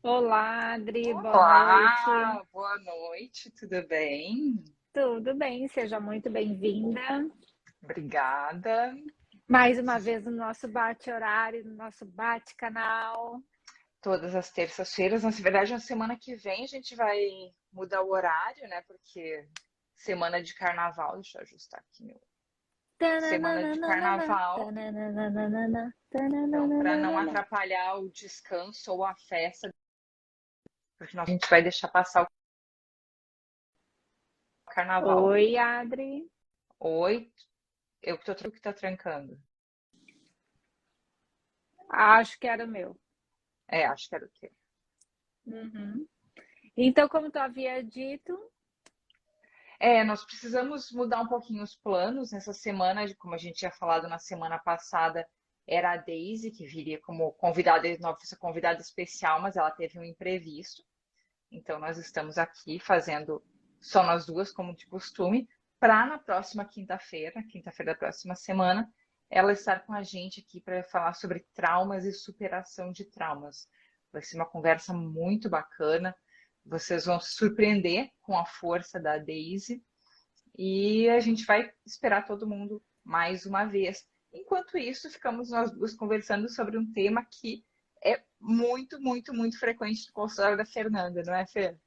Olá, Adri, boa noite. Olá, boa noite, tudo bem? Tudo bem? Seja muito bem-vinda. Obrigada. Mais uma vez no nosso bate-horário, no nosso bate-canal. Todas as terças-feiras, na verdade, na semana que vem a gente vai mudar o horário, né? Porque semana de carnaval, deixa eu ajustar aqui meu. Semana de Tananana, carnaval, tananana, então, para não tananana. atrapalhar o descanso ou a festa, porque senão a gente vai deixar passar o carnaval. Oi, Adri. Oi, eu que tô que tá trancando. Acho que era o meu. É, acho que era o quê? Uhum. Então, como tu havia dito, Nós precisamos mudar um pouquinho os planos nessa semana, como a gente tinha falado na semana passada, era a Daisy que viria como convidada, nossa convidada especial, mas ela teve um imprevisto. Então nós estamos aqui fazendo só nós duas, como de costume, para na próxima quinta-feira, quinta-feira da próxima semana, ela estar com a gente aqui para falar sobre traumas e superação de traumas. Vai ser uma conversa muito bacana. Vocês vão se surpreender com a força da Daisy e a gente vai esperar todo mundo mais uma vez. Enquanto isso, ficamos nós duas conversando sobre um tema que é muito, muito, muito frequente no consultório da Fernanda, não é, Fer?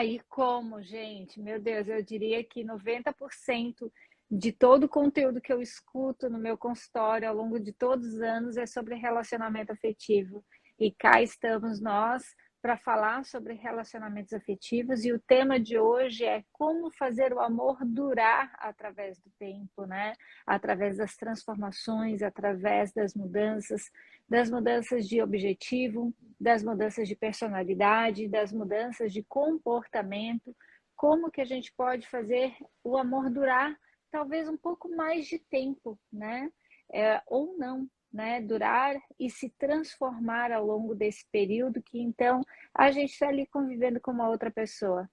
e como, gente? Meu Deus, eu diria que 90% de todo o conteúdo que eu escuto no meu consultório ao longo de todos os anos é sobre relacionamento afetivo. E cá estamos nós para falar sobre relacionamentos afetivos. E o tema de hoje é como fazer o amor durar através do tempo, né? Através das transformações, através das mudanças de objetivo, das mudanças de personalidade, das mudanças de comportamento, como que a gente pode fazer o amor durar talvez um pouco mais de tempo, né? Ou não, né? Durar e se transformar ao longo desse período que então a gente está ali convivendo com uma outra pessoa.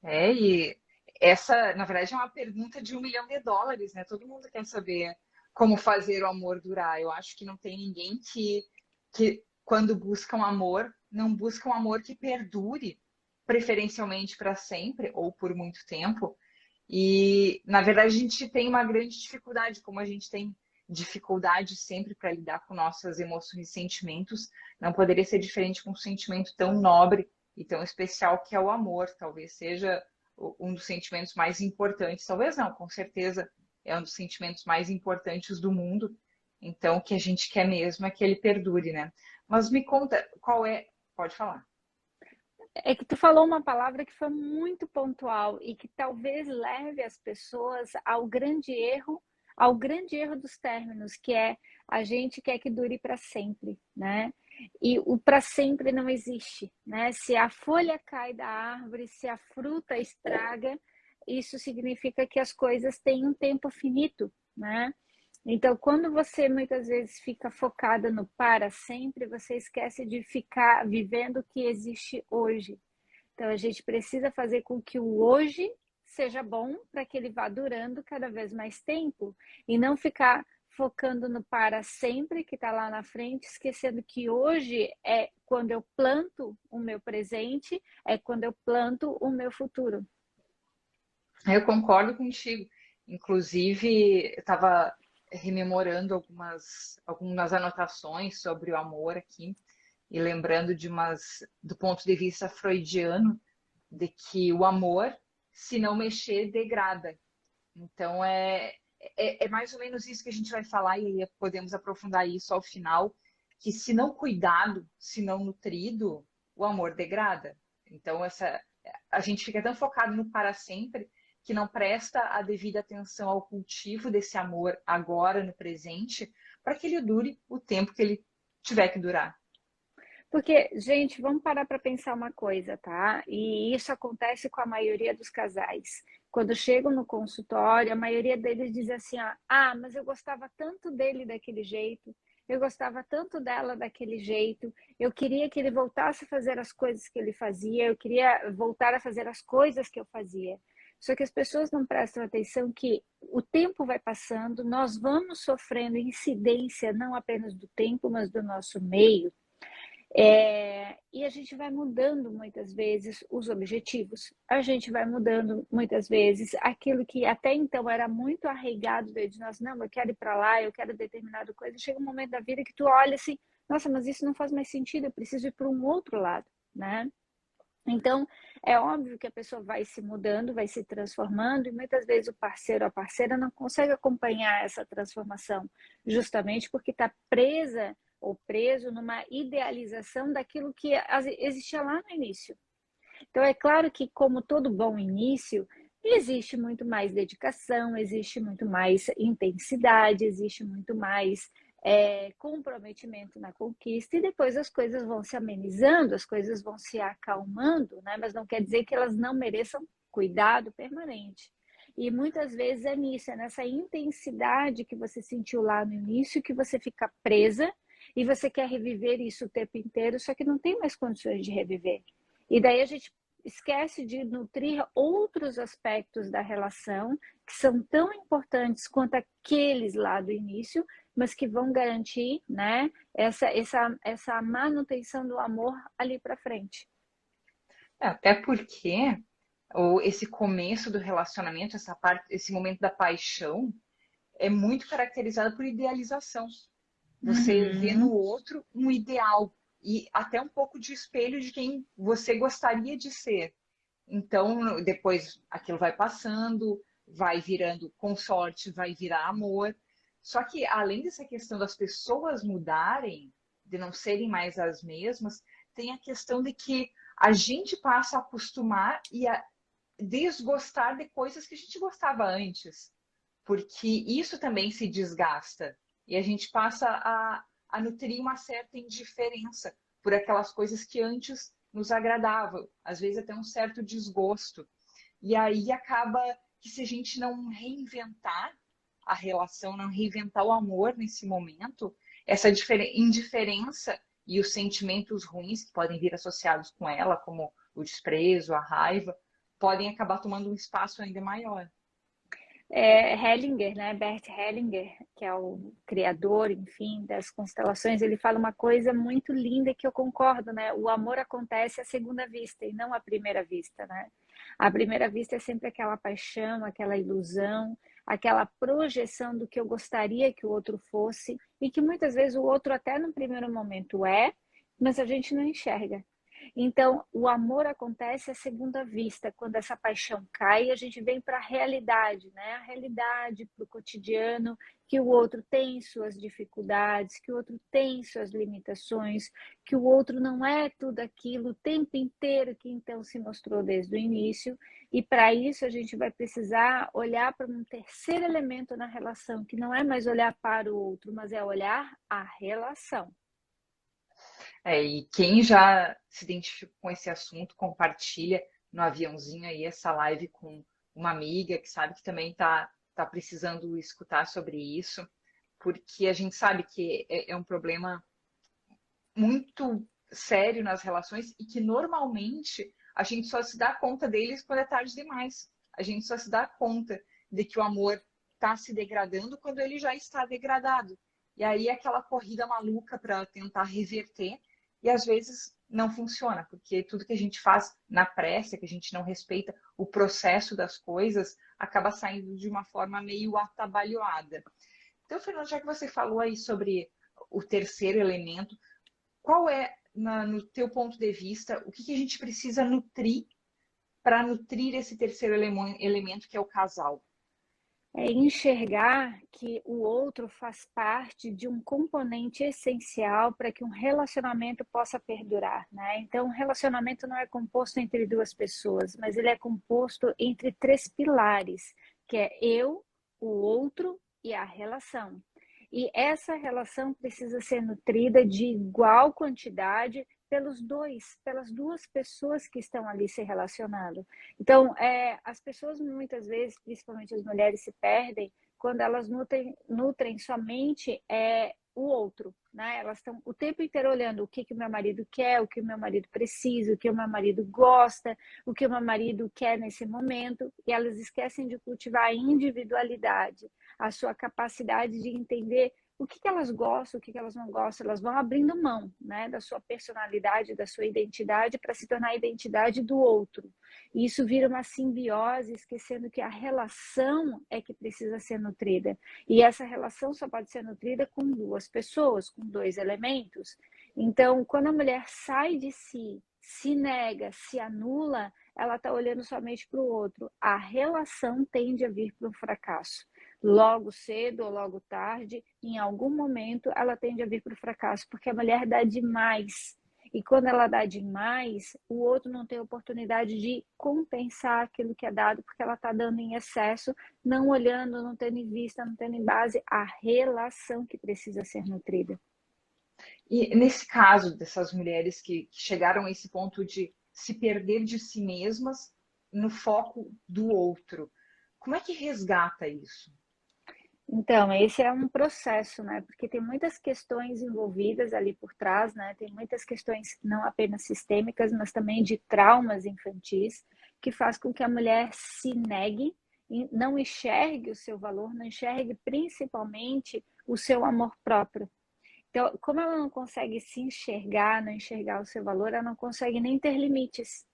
E essa, na verdade, é uma pergunta de US$ 1 milhão, né? Todo mundo quer saber como fazer o amor durar. Eu acho que não tem ninguém que quando busca um amor, não busca um amor que perdure, preferencialmente para sempre ou por muito tempo. E, na verdade, a gente tem uma grande dificuldade, como a gente tem dificuldade sempre para lidar com nossas emoções e sentimentos, não poderia ser diferente com um sentimento tão nobre e tão especial que é o amor. Talvez seja um dos sentimentos mais importantes, talvez não, com certeza é um dos sentimentos mais importantes do mundo. Então, o que a gente quer mesmo é que ele perdure, né? Mas me conta, qual é. Pode falar. É que tu falou uma palavra que foi muito pontual e que talvez leve as pessoas ao grande erro dos términos, que é a gente quer que dure para sempre, né? E o para sempre não existe, né? Se a folha cai da árvore, se a fruta estraga, isso significa que as coisas têm um tempo finito, né? Então, quando você muitas vezes fica focada no para sempre, você esquece de ficar vivendo o que existe hoje. Então, a gente precisa fazer com que o hoje seja bom para que ele vá durando cada vez mais tempo e não ficar focando no para sempre que está lá na frente, esquecendo que hoje é quando eu planto o meu presente, é quando eu planto o meu futuro. Eu concordo contigo. Inclusive, eu estava rememorando algumas anotações sobre o amor aqui e lembrando do ponto de vista freudiano, de que o amor, se não mexer, degrada. Então, é mais ou menos isso que a gente vai falar e podemos aprofundar isso ao final, que se não cuidado, se não nutrido, o amor degrada. Então, a gente fica tão focado no para sempre que não presta a devida atenção ao cultivo desse amor agora, no presente, para que ele dure o tempo que ele tiver que durar. Porque, gente, vamos parar para pensar uma coisa, tá? E isso acontece com a maioria dos casais. Quando chegam no consultório, a maioria deles diz assim: mas eu gostava tanto dele daquele jeito, eu gostava tanto dela daquele jeito, eu queria que ele voltasse a fazer as coisas que ele fazia, eu queria voltar a fazer as coisas que eu fazia. Só que as pessoas não prestam atenção que o tempo vai passando, nós vamos sofrendo incidência não apenas do tempo, mas do nosso meio E a gente vai mudando muitas vezes os objetivos, a gente vai mudando muitas vezes aquilo que até então era muito arraigado dentro de nós, não, eu quero ir para lá, eu quero determinada coisa, chega um momento da vida que tu olha assim, nossa, mas isso não faz mais sentido, eu preciso ir para um outro lado, né? Então, é óbvio que a pessoa vai se mudando, vai se transformando, e muitas vezes o parceiro ou a parceira não consegue acompanhar essa transformação, justamente porque está presa ou preso numa idealização daquilo que existia lá no início. Então, é claro que, como todo bom início, existe muito mais dedicação, existe muito mais intensidade, existe muito mais comprometimento na conquista, e depois as coisas vão se amenizando, as coisas vão se acalmando, né? Mas não quer dizer que elas não mereçam cuidado permanente. E muitas vezes é nisso, é nessa intensidade que você sentiu lá no início, que você fica presa e você quer reviver isso o tempo inteiro, só que não tem mais condições de reviver. E daí a gente esquece de nutrir outros aspectos da relação que são tão importantes quanto aqueles lá do início, mas que vão garantir, né, essa manutenção do amor ali para frente. Até porque esse começo do relacionamento, essa parte, esse momento da paixão, é muito caracterizado por idealização. Você vê no Uhum. outro um ideal e até um pouco de espelho de quem você gostaria de ser. Então, depois aquilo vai passando, vai virando consorte, vai virar amor. Só que, além dessa questão das pessoas mudarem, de não serem mais as mesmas, tem a questão de que a gente passa a acostumar e a desgostar de coisas que a gente gostava antes, porque isso também se desgasta e a gente passa a nutrir uma certa indiferença por aquelas coisas que antes nos agradavam, às vezes até um certo desgosto. E aí acaba que se a gente não reinventar a relação, não reinventar o amor nesse momento, essa indiferença e os sentimentos ruins que podem vir associados com ela, como o desprezo, a raiva, podem acabar tomando um espaço ainda maior. Hellinger, né? Bert Hellinger, que é o criador, enfim, das constelações, ele fala uma coisa muito linda que eu concordo, né? O amor acontece à segunda vista e não à primeira vista, né? À primeira vista é sempre aquela paixão, aquela ilusão, aquela projeção do que eu gostaria que o outro fosse e que muitas vezes o outro até no primeiro momento mas a gente não enxerga. Então, o amor acontece à segunda vista, quando essa paixão cai, a gente vem para a realidade, né? A realidade, para o cotidiano, que o outro tem suas dificuldades, que o outro tem suas limitações, que o outro não é tudo aquilo o tempo inteiro que então se mostrou desde o início. E para isso a gente vai precisar olhar para um terceiro elemento na relação, que não é mais olhar para o outro, mas é olhar a relação. E quem já se identificou com esse assunto, compartilha no aviãozinho aí essa live com uma amiga que sabe que também tá precisando escutar sobre isso, porque a gente sabe que é um problema muito sério nas relações e que normalmente a gente só se dá conta deles quando é tarde demais. A gente só se dá conta de que o amor está se degradando quando ele já está degradado. E aí é aquela corrida maluca para tentar reverter e às vezes não funciona, porque tudo que a gente faz na pressa, que a gente não respeita o processo das coisas, acaba saindo de uma forma meio atabalhoada. Então, Fernando, já que você falou aí sobre o terceiro elemento, qual é, no teu ponto de vista, o que que a gente precisa nutrir para nutrir esse terceiro elemento que é o casal? É enxergar que o outro faz parte de um componente essencial para que um relacionamento possa perdurar, né? Então, um relacionamento não é composto entre duas pessoas, mas ele é composto entre três pilares, que é eu, o outro e a relação. E essa relação precisa ser nutrida de igual quantidade pelos dois, pelas duas pessoas que estão ali se relacionando. Então, as pessoas muitas vezes, principalmente as mulheres, se perdem quando elas nutrem somente o outro, né? Elas estão o tempo inteiro olhando o que que o meu marido quer, o que o meu marido precisa, o que o meu marido gosta, o que o meu marido quer nesse momento, e elas esquecem de cultivar a individualidade, a sua capacidade de entender o que que elas gostam, o que que elas não gostam, elas vão abrindo mão, né, da sua personalidade, da sua identidade para se tornar a identidade do outro. E isso vira uma simbiose, esquecendo que a relação é que precisa ser nutrida. E essa relação só pode ser nutrida com duas pessoas, com dois elementos. Então, quando a mulher sai de si, se nega, se anula, ela está olhando somente para o outro. A relação tende a vir para o fracasso. Logo cedo ou logo tarde, em algum momento, ela tende a vir para o fracasso, porque a mulher dá demais. E quando ela dá demais, o outro não tem oportunidade de compensar aquilo que é dado, porque ela está dando em excesso, não olhando, não tendo em vista, não tendo em base a relação que precisa ser nutrida. E nesse caso dessas mulheres que chegaram a esse ponto de se perder de si mesmas no foco do outro, como é que resgata isso? Então, esse é um processo, né? Porque tem muitas questões envolvidas ali por trás, né? Tem muitas questões não apenas sistêmicas, mas também de traumas infantis, que faz com que a mulher se negue, não enxergue o seu valor, não enxergue principalmente o seu amor próprio. Então, como ela não consegue se enxergar, não enxergar o seu valor, ela não consegue nem ter limites.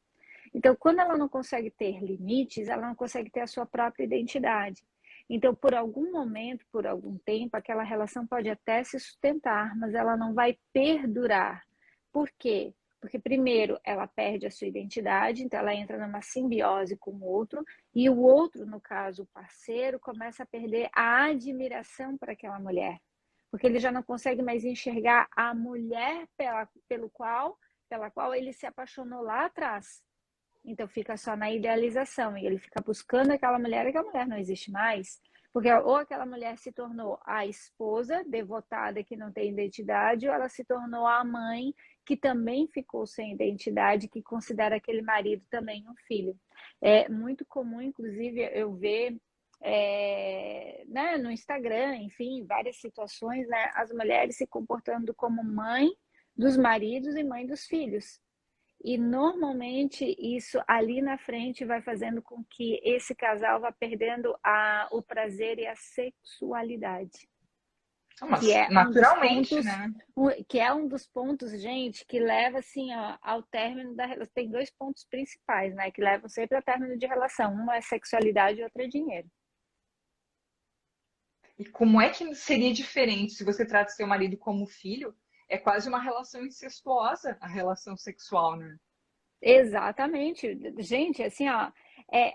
Então, quando ela não consegue ter limites, ela não consegue ter a sua própria identidade. Então, por algum momento, por algum tempo, aquela relação pode até se sustentar, mas ela não vai perdurar. Por quê? Porque, primeiro, ela perde a sua identidade, então ela entra numa simbiose com o outro, e o outro, no caso, o parceiro, começa a perder a admiração para aquela mulher, porque ele já não consegue mais enxergar a mulher pela qual ele se apaixonou lá atrás. Então fica só na idealização e ele fica buscando aquela mulher e aquela mulher não existe mais. Porque ou aquela mulher se tornou a esposa devotada que não tem identidade, ou ela se tornou a mãe que também ficou sem identidade, que considera aquele marido também um filho. É muito comum, inclusive, eu ver né, no Instagram, enfim, várias situações, né, as mulheres se comportando como mãe dos maridos e mãe dos filhos. E normalmente isso ali na frente vai fazendo com que esse casal vá perdendo o prazer e a sexualidade, que Mas é um dos naturalmente, pontos, né? gente, que leva assim ao término da relação. Tem dois pontos principais, né, que levam sempre ao término de relação. Uma é sexualidade e outra é dinheiro. E como é que seria diferente se você trata seu marido como filho? É quase uma relação incestuosa a relação sexual, né? Exatamente. Gente, assim, ó,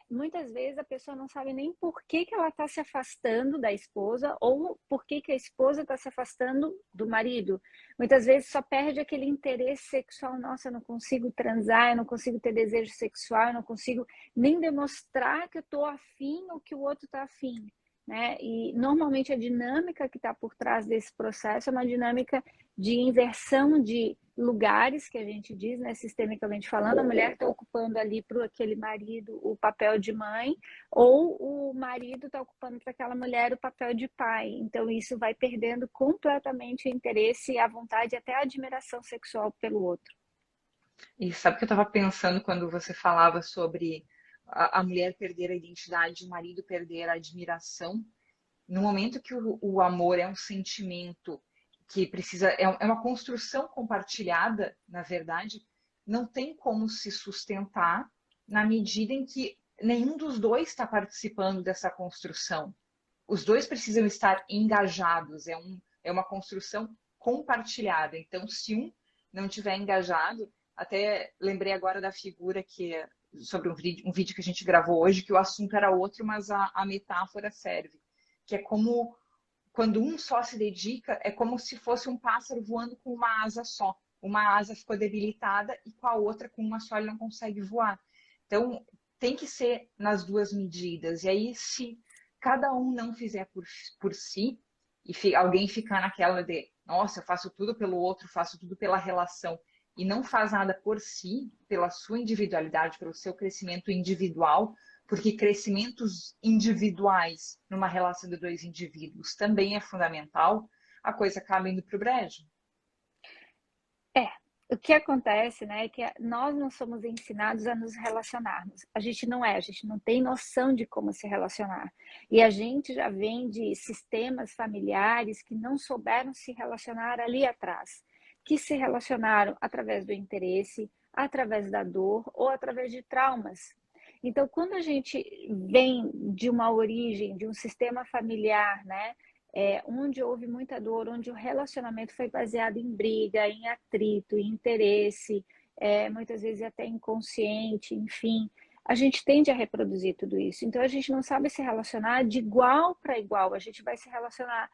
muitas vezes a pessoa não sabe nem por que que ela está se afastando da esposa ou por que que a esposa está se afastando do marido. Muitas vezes só perde aquele interesse sexual. Nossa, eu não consigo transar, eu não consigo ter desejo sexual, eu não consigo nem demonstrar que eu estou afim ou que o outro está afim. Né? E normalmente a dinâmica que está por trás desse processo é uma dinâmica de inversão de lugares, que a gente diz, né, sistemicamente falando, a mulher está ocupando ali para aquele marido o papel de mãe, ou o marido está ocupando para aquela mulher o papel de pai. Então, isso vai perdendo completamente o interesse, a vontade, até a admiração sexual pelo outro. E sabe o que eu estava pensando quando você falava sobre a mulher perder a identidade, o marido perder a admiração? No momento que o amor é um sentimento que precisa, é uma construção compartilhada, na verdade, não tem como se sustentar na medida em que nenhum dos dois está participando dessa construção. Os dois precisam estar engajados, é uma construção compartilhada. Então, se um não estiver engajado, até lembrei agora da figura que sobre um vídeo que a gente gravou hoje, que o assunto era outro, mas a metáfora serve, que é como quando um só se dedica, é como se fosse um pássaro voando com uma asa só. Uma asa ficou debilitada e com a outra, com uma só, ele não consegue voar. Então, tem que ser nas duas medidas. E aí, se cada um não fizer por si, e alguém ficar naquela de, nossa, eu faço tudo pelo outro, faço tudo pela relação, e não faz nada por si, pela sua individualidade, pelo seu crescimento individual, porque crescimentos individuais numa relação de dois indivíduos também é fundamental, a coisa acaba indo para o brejo. É, o que acontece, né, é que nós não somos ensinados a nos relacionarmos. A gente não tem noção de como se relacionar. E a gente já vem de sistemas familiares que não souberam se relacionar ali atrás, que se relacionaram através do interesse, através da dor ou através de traumas. Então, quando a gente vem de uma origem, de um sistema familiar, né, onde houve muita dor, onde o relacionamento foi baseado em briga, em atrito, em interesse, muitas vezes até inconsciente, enfim, a gente tende a reproduzir tudo isso. Então a gente não sabe se relacionar de igual para igual, a gente vai se relacionar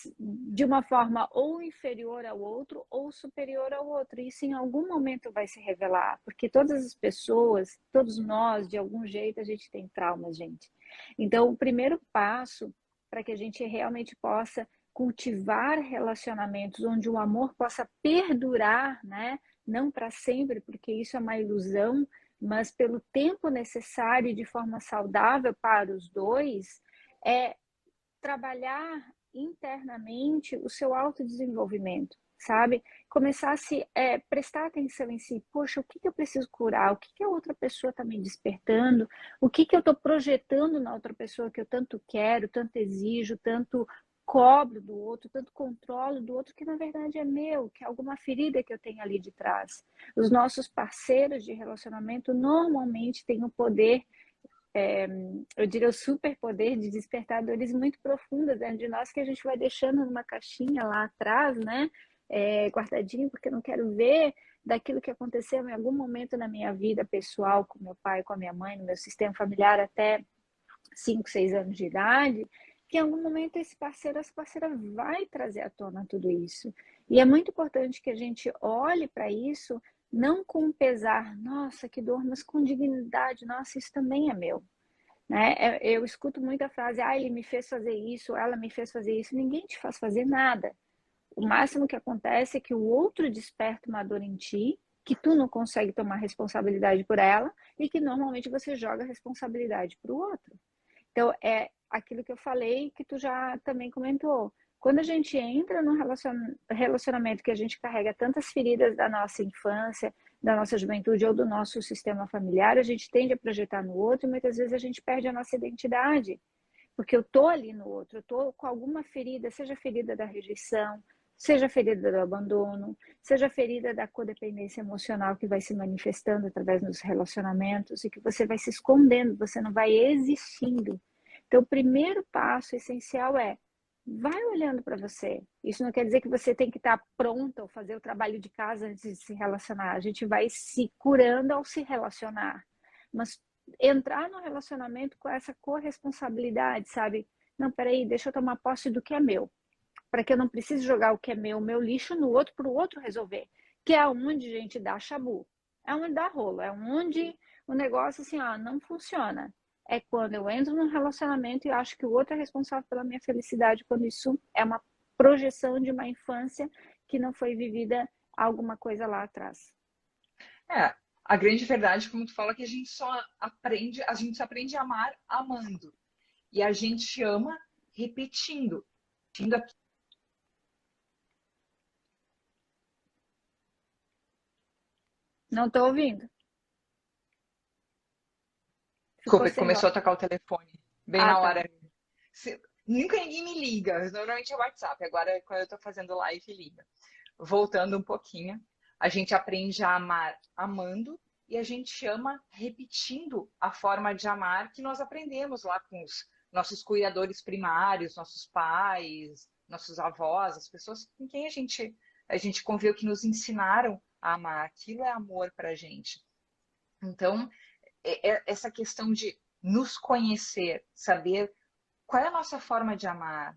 de uma forma ou inferior ao outro ou superior ao outro. Isso em algum momento vai se revelar, porque todas as pessoas, todos nós, de algum jeito, a gente tem traumas, gente. Então, o primeiro passo para que a gente realmente possa cultivar relacionamentos onde o amor possa perdurar, né? Não para sempre, porque isso é uma ilusão, mas pelo tempo necessário e de forma saudável para os dois, é trabalhar internamente o seu autodesenvolvimento, sabe? Começar a se prestar atenção em si. Poxa, o que eu preciso curar? O que a outra pessoa está me despertando? O que eu estou projetando na outra pessoa que eu tanto quero, tanto exijo, tanto cobro do outro, tanto controlo do outro, que na verdade é meu, que é alguma ferida que eu tenho ali de trás. Os nossos parceiros de relacionamento normalmente têm o poder, eu diria, o superpoder de despertar dores muito profundas dentro de nós, que a gente vai deixando numa caixinha lá atrás, né? Guardadinho, porque eu não quero ver daquilo que aconteceu em algum momento na minha vida pessoal, com meu pai, com a minha mãe, no meu sistema familiar até 5, 6 anos de idade, que em algum momento esse parceiro, essa parceira vai trazer à tona tudo isso. E é muito importante que a gente olhe para isso não com pesar, nossa, que dor, mas com dignidade, nossa, isso também é meu. Né? Eu escuto muito a frase, ah, ele me fez fazer isso, ela me fez fazer isso. Ninguém te faz fazer nada. O máximo que acontece é que o outro desperta uma dor em ti, que tu não consegue tomar responsabilidade por ela e que normalmente você joga a responsabilidade para o outro. Então, é aquilo que eu falei que tu já também comentou. Quando a gente entra num relacionamento que a gente carrega tantas feridas da nossa infância, da nossa juventude ou do nosso sistema familiar, a gente tende a projetar no outro e muitas vezes a gente perde a nossa identidade. Porque eu tô ali no outro, eu tô com alguma ferida, seja ferida da rejeição, seja ferida do abandono, seja ferida da codependência emocional que vai se manifestando através dos relacionamentos e que você vai se escondendo, você não vai existindo. Então, o primeiro passo essencial é vai olhando para você. Isso não quer dizer que você tem que estar pronta ou fazer o trabalho de casa antes de se relacionar. A gente vai se curando ao se relacionar. Mas entrar no relacionamento com essa corresponsabilidade, sabe? Não, peraí, deixa eu tomar posse do que é meu, para que eu não precise jogar o que é meu lixo no outro para o outro resolver. Que é onde a gente dá chabu, é onde dá rolo, é onde o negócio assim, ó, não funciona. É quando eu entro num relacionamento e acho que o outro é responsável pela minha felicidade, quando isso é uma projeção de uma infância que não foi vivida alguma coisa lá atrás. É, a grande verdade, como tu fala, é que a gente só aprende a amar amando. E a gente ama repetindo. Repetindo. Não estou ouvindo. Ficou Desculpa, sem começou voz. a tocar o telefone. Bem Ah, na tá. hora. Nunca ninguém me liga. Normalmente é WhatsApp. Agora, quando eu tô fazendo live, liga. Voltando um pouquinho, a gente aprende a amar amando e a gente ama repetindo a forma de amar que nós aprendemos lá com os nossos cuidadores primários, nossos pais, nossos avós, as pessoas com quem a gente conviveu, que nos ensinaram a amar. Aquilo é amor para a gente. Então, essa questão de nos conhecer, saber qual é a nossa forma de amar,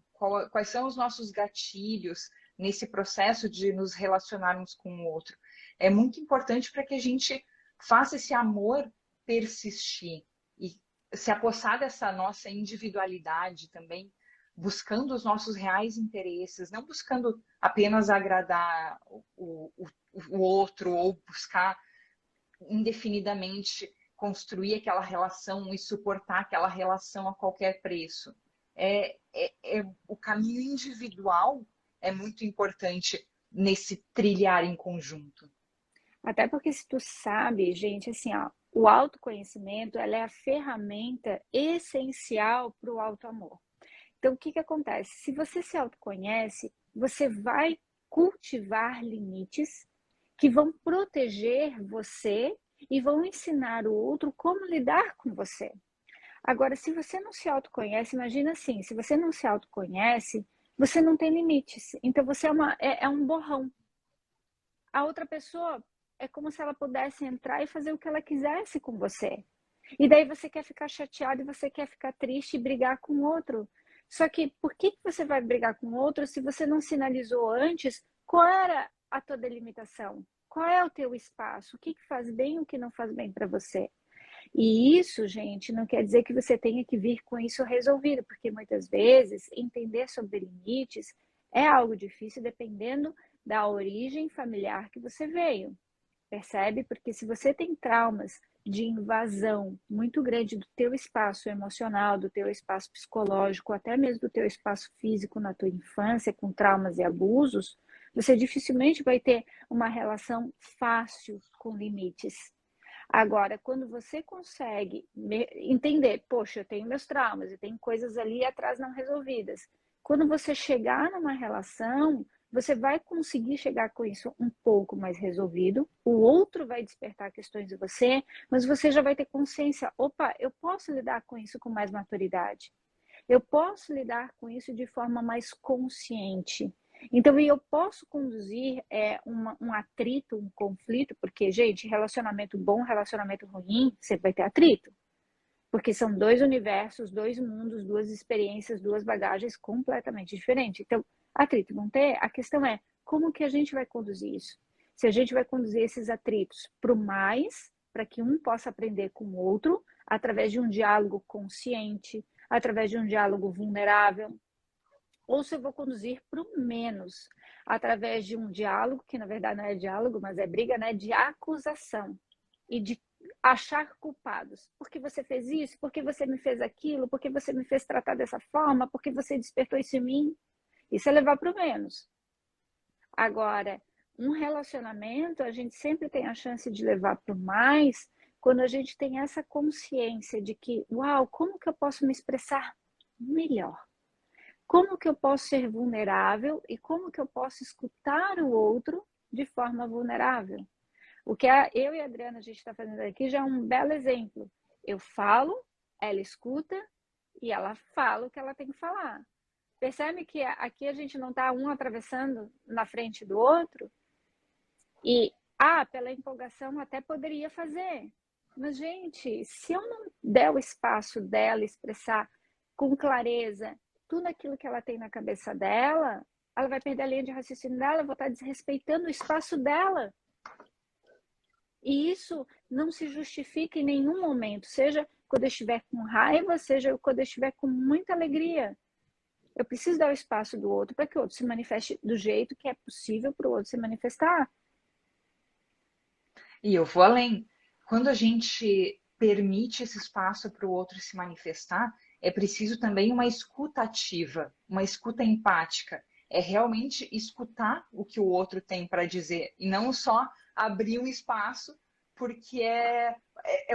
quais são os nossos gatilhos nesse processo de nos relacionarmos com o outro. É muito importante para que a gente faça esse amor persistir e se apossar dessa nossa individualidade também, buscando os nossos reais interesses, não buscando apenas agradar o outro ou buscar indefinidamente construir aquela relação e suportar aquela relação a qualquer preço. O caminho individual é muito importante nesse trilhar em conjunto. Até porque se tu sabe, gente, assim, ó, o autoconhecimento, ela é a ferramenta essencial para o autoamor. Então, o que que acontece? Se você se autoconhece, você vai cultivar limites que vão proteger você e vão ensinar o outro como lidar com você. Agora, se você não se autoconhece, imagina assim, se você não se autoconhece, você não tem limites. Então, você é um borrão. A outra pessoa é como se ela pudesse entrar e fazer o que ela quisesse com você. E daí você quer ficar chateado e você quer ficar triste e brigar com o outro. Só que por que você vai brigar com o outro se você não sinalizou antes qual era a tua delimitação? Qual é o teu espaço? O que faz bem e o que não faz bem para você? E isso, gente, não quer dizer que você tenha que vir com isso resolvido, porque muitas vezes entender sobre limites é algo difícil dependendo da origem familiar que você veio. Percebe? Porque se você tem traumas de invasão muito grande do teu espaço emocional, do teu espaço psicológico, até mesmo do teu espaço físico na tua infância, com traumas e abusos, você dificilmente vai ter uma relação fácil com limites. Agora, quando você consegue entender, poxa, eu tenho meus traumas, eu tenho coisas ali atrás não resolvidas. Quando você chegar numa relação, você vai conseguir chegar com isso um pouco mais resolvido. O outro vai despertar questões de você, mas você já vai ter consciência, opa, eu posso lidar com isso com mais maturidade. Eu posso lidar com isso de forma mais consciente. Então, eu posso conduzir um atrito, um conflito, porque, gente, relacionamento bom, relacionamento ruim, sempre vai ter atrito. Porque são dois universos, dois mundos, duas experiências, duas bagagens completamente diferentes. Então, atrito vão ter. A questão é como que a gente vai conduzir isso? Se a gente vai conduzir esses atritos para o mais, para que um possa aprender com o outro, através de um diálogo consciente, através de um diálogo vulnerável, ou se eu vou conduzir para o menos, através de um diálogo, que na verdade não é diálogo, mas é briga, né, de acusação e de achar culpados. Por que você fez isso? Por que você me fez aquilo? Por que você me fez tratar dessa forma? Por que você despertou isso em mim? Isso é levar para o menos. Agora, um relacionamento, a gente sempre tem a chance de levar para o mais quando a gente tem essa consciência de que, uau, como que eu posso me expressar melhor? Como que eu posso ser vulnerável e como que eu posso escutar o outro de forma vulnerável? O que eu e a Adriana a gente está fazendo aqui já é um belo exemplo. Eu falo, ela escuta e ela fala o que ela tem que falar. Percebe que aqui a gente não está um atravessando na frente do outro? E, pela empolgação até poderia fazer. Mas, gente, se eu não der o espaço dela expressar com clareza tudo aquilo que ela tem na cabeça dela, ela vai perder a linha de raciocínio dela, vou estar desrespeitando o espaço dela. E isso não se justifica em nenhum momento, seja quando eu estiver com raiva, seja quando eu estiver com muita alegria. Eu preciso dar o espaço do outro para que o outro se manifeste do jeito que é possível para o outro se manifestar. E eu vou além. Quando a gente permite esse espaço para o outro se manifestar, é preciso também uma escuta ativa, uma escuta empática. É realmente escutar o que o outro tem para dizer e não só abrir um espaço porque é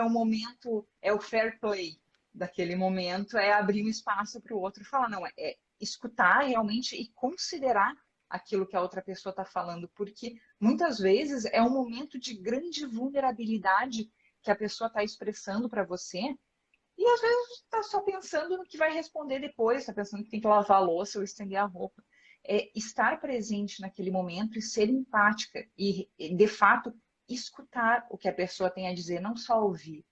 o momento, é o fair play daquele momento, é abrir um espaço para o outro falar. Não, é escutar realmente e considerar aquilo que a outra pessoa está falando, porque muitas vezes é um momento de grande vulnerabilidade que a pessoa está expressando para você, e às vezes está só pensando no que vai responder depois, está pensando que tem que lavar a louça ou estender a roupa. É estar presente naquele momento e ser empática e, de fato, escutar o que a pessoa tem a dizer, não só ouvir.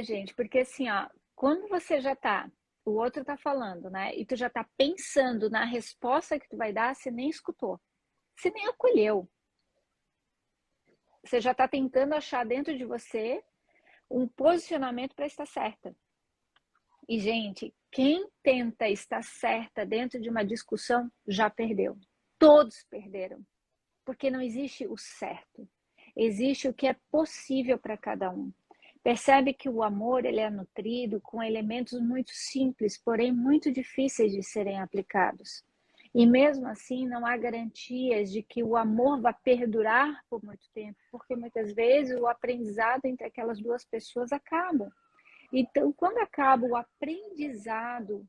Gente, porque assim, ó, quando você já tá, o outro tá falando, né, e tu já tá pensando na resposta que tu vai dar, você nem escutou, você nem acolheu. Você já tá tentando achar dentro de você um posicionamento para estar certa. E, gente, quem tenta estar certa dentro de uma discussão já perdeu. Todos perderam. Porque não existe o certo. Existe o que é possível para cada um. Percebe que o amor ele é nutrido com elementos muito simples, porém muito difíceis de serem aplicados. E mesmo assim, não há garantias de que o amor vai perdurar por muito tempo, porque muitas vezes o aprendizado entre aquelas duas pessoas acaba. Então, quando acaba o aprendizado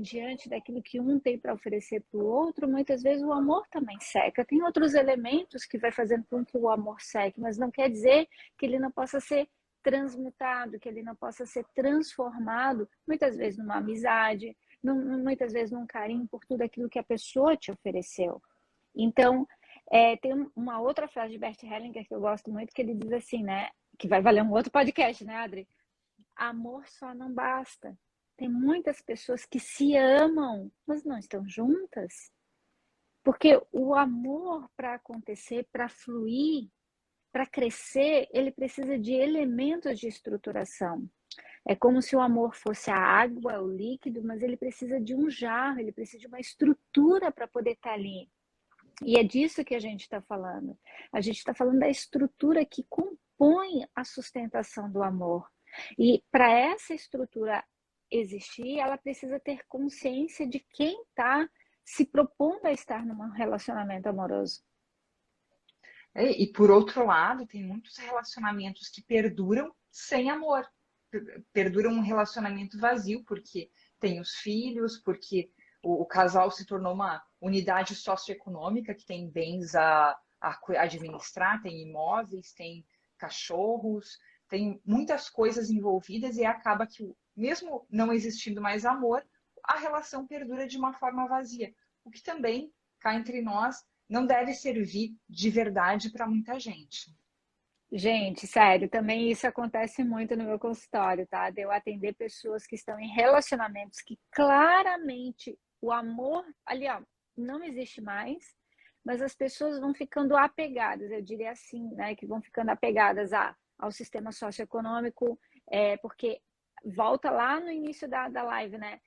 diante daquilo que um tem para oferecer para o outro, muitas vezes o amor também seca. Tem outros elementos que vai fazendo com que o amor seque, mas não quer dizer que ele não possa ser transmutado, que ele não possa ser transformado, muitas vezes numa amizade, muitas vezes num carinho por tudo aquilo que a pessoa te ofereceu. Então, tem uma outra frase de Bert Hellinger que eu gosto muito, que ele diz assim, né? Que vai valer um outro podcast, né, Adri? Amor só não basta. Tem muitas pessoas que se amam, mas não estão juntas. Porque o amor, para acontecer, para fluir, para crescer, ele precisa de elementos de estruturação. É como se o amor fosse a água, o líquido, mas ele precisa de um jarro, ele precisa de uma estrutura para poder estar ali. E é disso que a gente está falando. A gente está falando da estrutura que compõe a sustentação do amor. E para essa estrutura existir, ela precisa ter consciência de quem está se propondo a estar num relacionamento amoroso. E por outro lado, tem muitos relacionamentos que perduram sem amor. Perduram um relacionamento vazio, porque tem os filhos, porque o casal se tornou uma unidade socioeconômica que tem bens a administrar, tem imóveis, tem cachorros, tem muitas coisas envolvidas e acaba que, mesmo não existindo mais amor, a relação perdura de uma forma vazia. O que também, cá entre nós, não deve servir de verdade para muita gente. Gente, sério, também isso acontece muito no meu consultório, tá? De eu atender pessoas que estão em relacionamentos que claramente o amor ali, ó, não existe mais, mas as pessoas vão ficando apegadas, eu diria assim, né? Que vão ficando apegadas ao sistema socioeconômico, porque volta lá no início da live, né?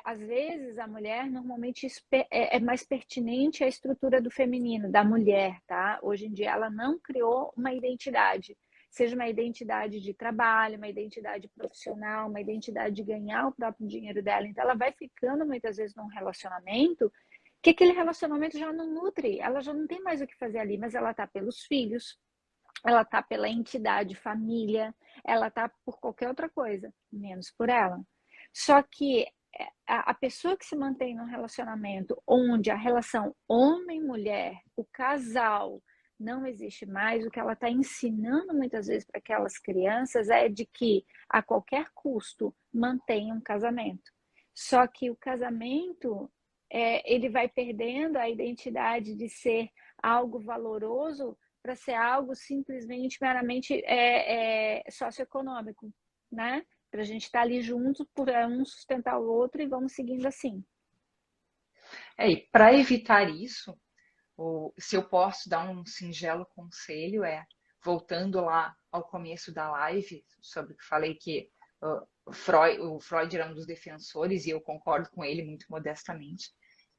Às vezes a mulher normalmente é mais pertinente à estrutura do feminino, da mulher, tá? Hoje em dia ela não criou uma identidade, seja uma identidade de trabalho, uma identidade profissional, uma identidade de ganhar o próprio dinheiro dela. Então ela vai ficando muitas vezes num relacionamento que aquele relacionamento já não nutre, ela já não tem mais o que fazer ali, mas ela tá pelos filhos, ela tá pela entidade família, ela tá por qualquer outra coisa, menos por ela. Só que a pessoa que se mantém num relacionamento onde a relação homem-mulher, o casal, não existe mais, o que ela está ensinando muitas vezes para aquelas crianças é de que a qualquer custo mantenha um casamento. Só que o casamento ele vai perdendo a identidade de ser algo valoroso para ser algo simplesmente meramente socioeconômico, né? Para a gente estar ali junto, por um sustentar o outro e vamos seguindo assim. E para evitar isso, se eu posso dar um singelo conselho, voltando lá ao começo da live, sobre que falei que o Freud era um dos defensores, e eu concordo com ele muito modestamente,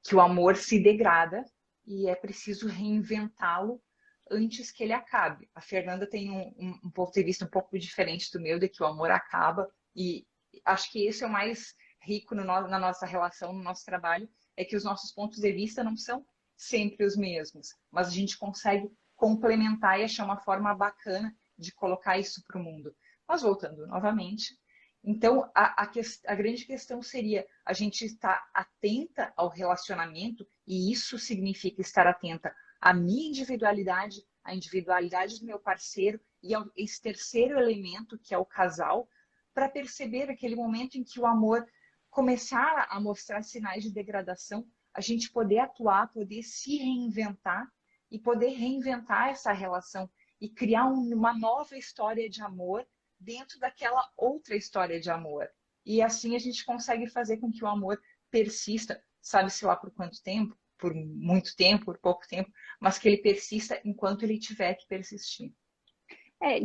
que o amor se degrada e é preciso reinventá-lo antes que ele acabe. A Fernanda tem um ponto de vista um pouco diferente do meu, de que o amor acaba, e acho que esse é o mais rico na nossa relação, no nosso trabalho, é que os nossos pontos de vista não são sempre os mesmos, mas a gente consegue complementar e achar uma forma bacana de colocar isso para o mundo. Mas voltando novamente, então a grande questão seria a gente estar atenta ao relacionamento, e isso significa estar atenta à minha individualidade, à individualidade do meu parceiro e a esse terceiro elemento, que é o casal, para perceber aquele momento em que o amor começar a mostrar sinais de degradação, a gente poder atuar, poder se reinventar e poder reinventar essa relação e criar uma nova história de amor dentro daquela outra história de amor. E assim a gente consegue fazer com que o amor persista, sabe-se lá por quanto tempo, por muito tempo, por pouco tempo, mas que ele persista enquanto ele tiver que persistir.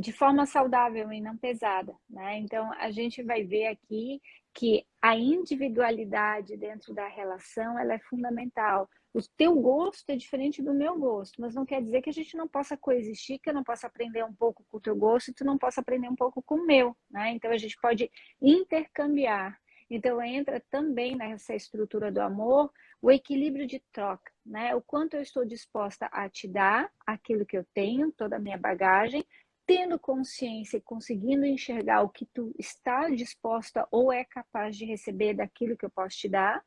De forma saudável e não pesada, né? Então a gente vai ver aqui que a individualidade dentro da relação ela é fundamental. O teu gosto é diferente do meu gosto, mas não quer dizer que a gente não possa coexistir, que eu não possa aprender um pouco com o teu gosto e tu não possa aprender um pouco com o meu, né? Então a gente pode intercambiar. Então, entra também nessa estrutura do amor o equilíbrio de troca, né? O quanto eu estou disposta a te dar aquilo que eu tenho, toda a minha bagagem, tendo consciência e conseguindo enxergar o que tu está disposta ou é capaz de receber daquilo que eu posso te dar,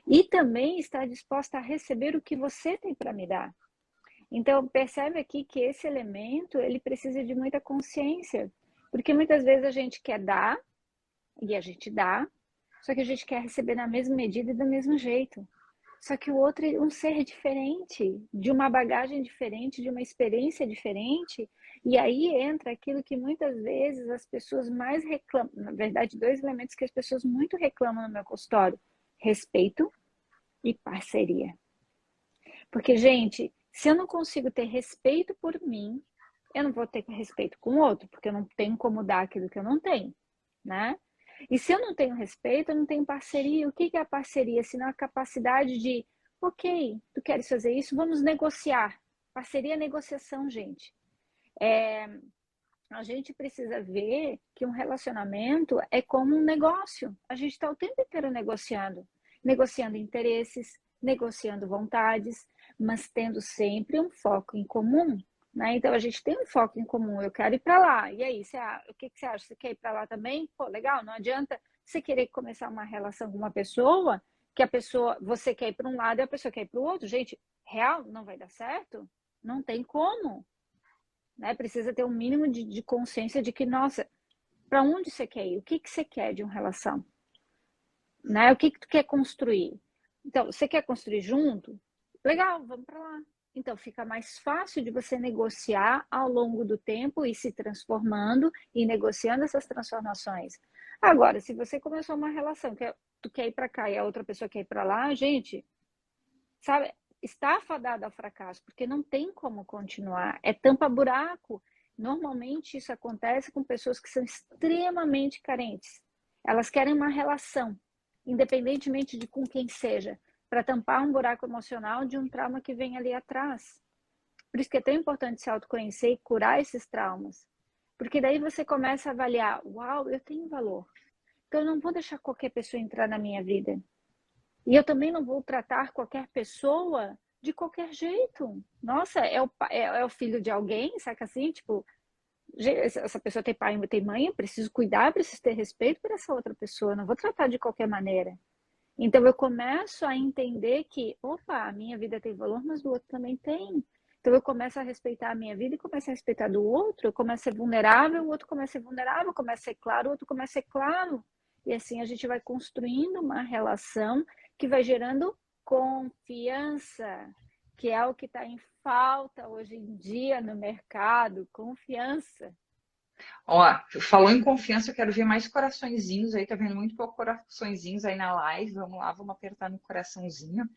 e também está disposta a receber o que você tem para me dar. Então, percebe aqui que esse elemento, ele precisa de muita consciência, porque muitas vezes a gente quer dar, e a gente dá, só que a gente quer receber na mesma medida e do mesmo jeito. Só que o outro é um ser diferente, de uma bagagem diferente, de uma experiência diferente, e aí entra aquilo que muitas vezes as pessoas mais reclamam, na verdade, dois elementos que as pessoas muito reclamam no meu consultório: respeito e parceria. Porque, gente, se eu não consigo ter respeito por mim, eu não vou ter respeito com o outro, porque eu não tenho como dar aquilo que eu não tenho, né? E se eu não tenho respeito, eu não tenho parceria. O que é a parceria? Senão a capacidade de, ok, tu queres fazer isso, vamos negociar. Parceria é negociação, gente. A gente precisa ver que um relacionamento é como um negócio. A gente está o tempo inteiro negociando, negociando interesses, negociando vontades, mas tendo sempre um foco em comum, né? Então a gente tem um foco em comum. Eu quero ir para lá. E aí, o que você acha? Você quer ir para lá também? Pô, legal. Não adianta você querer começar uma relação com uma pessoa que a pessoa, você quer ir para um lado e a pessoa quer ir para o outro. Gente, real, não vai dar certo? Não tem como. Né? Precisa ter um mínimo de consciência de que, nossa, para onde você quer ir? O que você quer de uma relação? Né? O que tu quer construir? Então, você quer construir junto? Legal, vamos para lá. Então, fica mais fácil de você negociar ao longo do tempo e se transformando e negociando essas transformações. Agora, se você começou uma relação que tu quer ir para cá e a outra pessoa quer ir para lá, gente, sabe, está fadada ao fracasso, porque não tem como continuar. É tampa-buraco. Normalmente isso acontece com pessoas que são extremamente carentes. Elas querem uma relação, independentemente de com quem seja, para tampar um buraco emocional de um trauma que vem ali atrás. Por isso que é tão importante se autoconhecer e curar esses traumas. Porque daí você começa a avaliar, uau, eu tenho valor. Então eu não vou deixar qualquer pessoa entrar na minha vida. E eu também não vou tratar qualquer pessoa de qualquer jeito. Nossa, é o filho de alguém, saca assim? Tipo, essa pessoa tem pai e tem mãe, eu preciso cuidar, preciso ter respeito por essa outra pessoa, eu não vou tratar de qualquer maneira. Então eu começo a entender que, opa, a minha vida tem valor, mas o outro também tem. Então eu começo a respeitar a minha vida e começo a respeitar do outro, eu começo a ser vulnerável, o outro começa a ser vulnerável, começa a ser claro, o outro começa a ser claro. E assim a gente vai construindo uma relação que vai gerando confiança, que é o que está em falta hoje em dia no mercado, confiança. Ó, falou em confiança, eu quero ver mais coraçõezinhos aí, tá vendo muito pouco coraçõezinhos aí na live. Vamos lá, vamos apertar no coraçãozinho.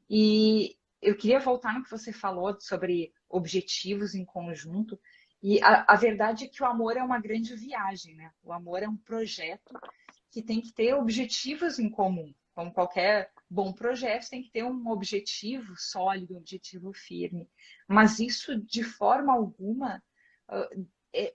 E eu queria voltar no que você falou sobre objetivos em conjunto. E a verdade é que o amor é uma grande viagem, né? O amor é um projeto que tem que ter objetivos em comum. Como qualquer bom projeto, tem que ter um objetivo sólido, um objetivo firme. Mas isso, de forma alguma,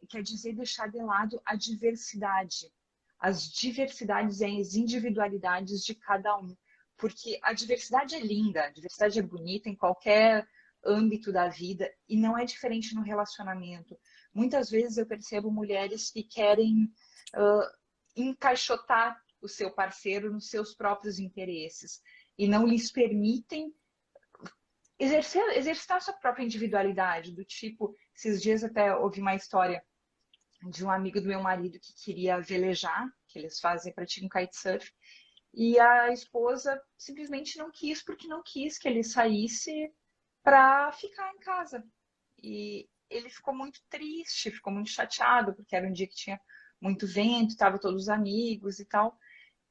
quer dizer deixar de lado a diversidade. As diversidades e as individualidades de cada um. Porque a diversidade é linda, a diversidade é bonita em qualquer âmbito da vida e não é diferente no relacionamento. Muitas vezes eu percebo mulheres que querem encaixotar o seu parceiro nos seus próprios interesses e não lhes permitem exercitar a sua própria individualidade, do tipo, esses dias até ouvi uma história de um amigo do meu marido que queria velejar, que eles praticam kitesurf, e a esposa simplesmente não quis, porque não quis que ele saísse para ficar em casa. E ele ficou muito triste, ficou muito chateado, porque era um dia que tinha muito vento, tava todos os amigos e tal.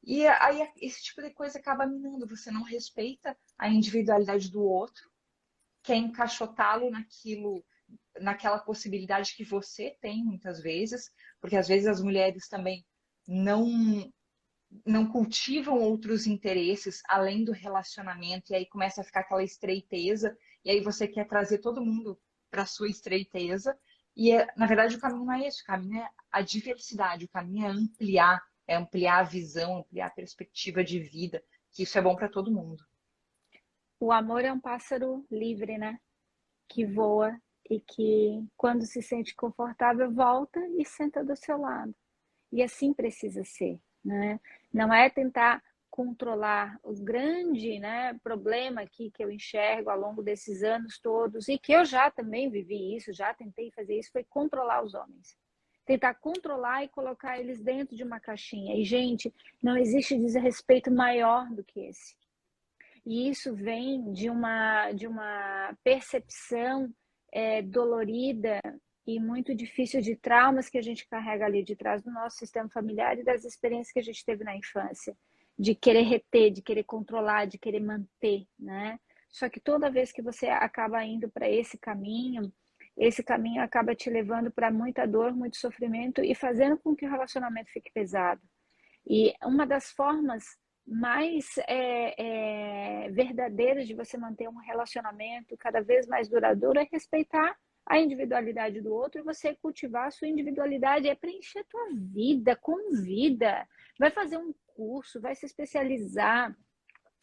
E aí esse tipo de coisa acaba minando, você não respeita a individualidade do outro, quer encaixotá-lo naquela possibilidade que você tem muitas vezes, porque às vezes as mulheres também não não cultivam outros interesses além do relacionamento, e aí começa a ficar aquela estreiteza, e aí você quer trazer todo mundo para sua estreiteza, e na verdade o caminho não é esse, o caminho é a diversidade, o caminho é ampliar é ampliar a visão, ampliar a perspectiva de vida, que isso é bom para todo mundo. O amor é um pássaro livre, né? Que voa e que, quando se sente confortável, volta e senta do seu lado. E assim precisa ser, né? Não é tentar controlar o grande, né, problema aqui que eu enxergo ao longo desses anos todos, e que eu já também vivi isso, já tentei fazer isso, foi controlar os homens. Tentar controlar e colocar eles dentro de uma caixinha. E, gente, não existe desrespeito maior do que esse. E isso vem de uma percepção dolorida e muito difícil de traumas que a gente carrega ali de trás do nosso sistema familiar e das experiências que a gente teve na infância, de querer reter, de querer controlar, de querer manter, né? Só que toda vez que você acaba indo para esse caminho acaba te levando para muita dor, muito sofrimento e fazendo com que o relacionamento fique pesado. E uma das formas mais verdadeiras de você manter um relacionamento cada vez mais duradouro é respeitar a individualidade do outro e você cultivar a sua individualidade, é preencher a tua vida, convida, vai fazer um curso, vai se especializar,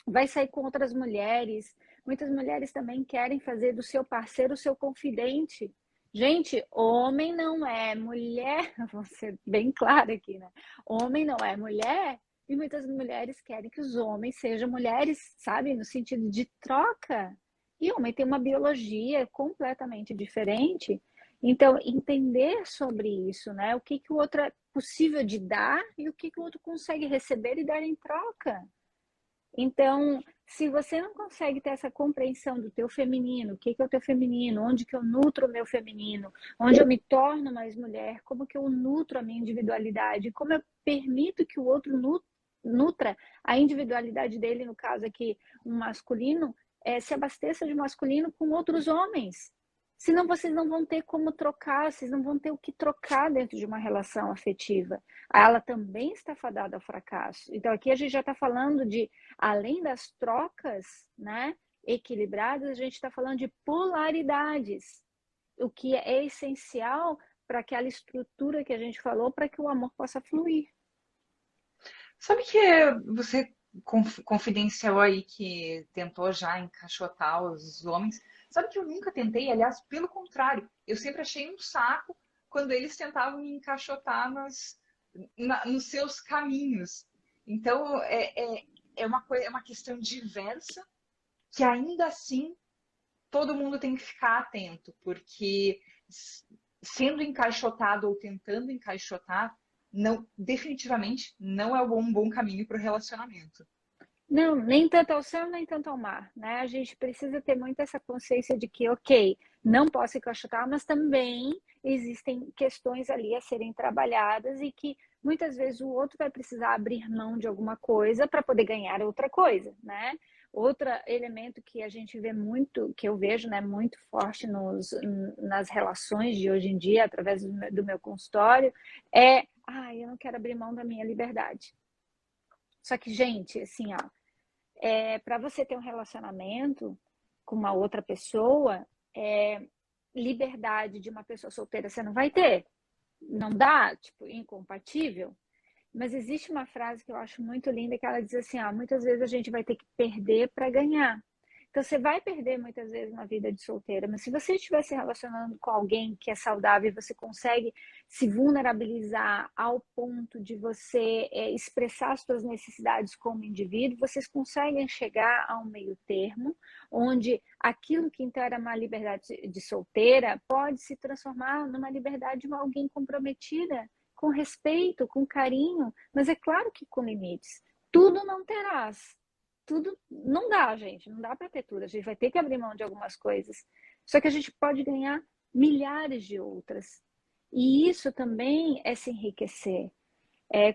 vai sair com outras mulheres. Muitas mulheres também querem fazer do seu parceiro o seu confidente. Gente, homem não é mulher, vou ser bem clara aqui, né? Homem não é mulher e muitas mulheres querem que os homens sejam mulheres, sabe? No sentido de troca. E o homem tem uma biologia completamente diferente. Então, entender sobre isso, né? O que o outro é possível de dar e o que o outro consegue receber e dar em troca. Então, se você não consegue ter essa compreensão do teu feminino, o que é o teu feminino, onde que eu nutro o meu feminino, onde eu me torno mais mulher, como que eu nutro a minha individualidade, como eu permito que o outro nutra a individualidade dele, no caso aqui, um masculino, se abasteça de masculino com outros homens. Senão vocês não vão ter como trocar, vocês não vão ter o que trocar dentro de uma relação afetiva. Ela também está fadada ao fracasso. Então aqui a gente já está falando de, além das trocas, né, equilibradas, a gente está falando de polaridades, o que é essencial para aquela estrutura que a gente falou, para que o amor possa fluir. Sabe que você confidenciou aí que tentou já encaixotar os homens? Sabe que eu nunca tentei, aliás, pelo contrário, eu sempre achei um saco quando eles tentavam me encaixotar nos seus caminhos. Então, é uma questão diversa que ainda assim todo mundo tem que ficar atento, porque sendo encaixotado ou tentando encaixotar, não, definitivamente não é um bom caminho para o relacionamento. Não, nem tanto ao céu, nem tanto ao mar, né? A gente precisa ter muito essa consciência de que, ok, não posso encaixotar, mas também existem questões ali a serem trabalhadas e que muitas vezes o outro vai precisar abrir mão de alguma coisa para poder ganhar outra coisa, né? Outro elemento que a gente vê muito, que eu vejo, né, muito forte nas relações de hoje em dia, através do meu consultório, eu não quero abrir mão da minha liberdade. Só que, gente, assim, ó, para você ter um relacionamento com uma outra pessoa, liberdade de uma pessoa solteira você não vai ter. Não dá, tipo, incompatível. Mas existe uma frase que eu acho muito linda que ela diz assim, muitas vezes a gente vai ter que perder para ganhar. Então você vai perder muitas vezes na vida de solteira, mas se você estiver se relacionando com alguém que é saudável e você consegue se vulnerabilizar ao ponto de você expressar as suas necessidades como indivíduo, vocês conseguem chegar a um meio termo, onde aquilo que então era uma liberdade de solteira pode se transformar numa liberdade de alguém comprometida, com respeito, com carinho, mas é claro que com limites. Tudo não terás. Tudo não dá, gente. Não dá para ter tudo. A gente vai ter que abrir mão de algumas coisas. Só que a gente pode ganhar milhares de outras. E isso também é se enriquecer.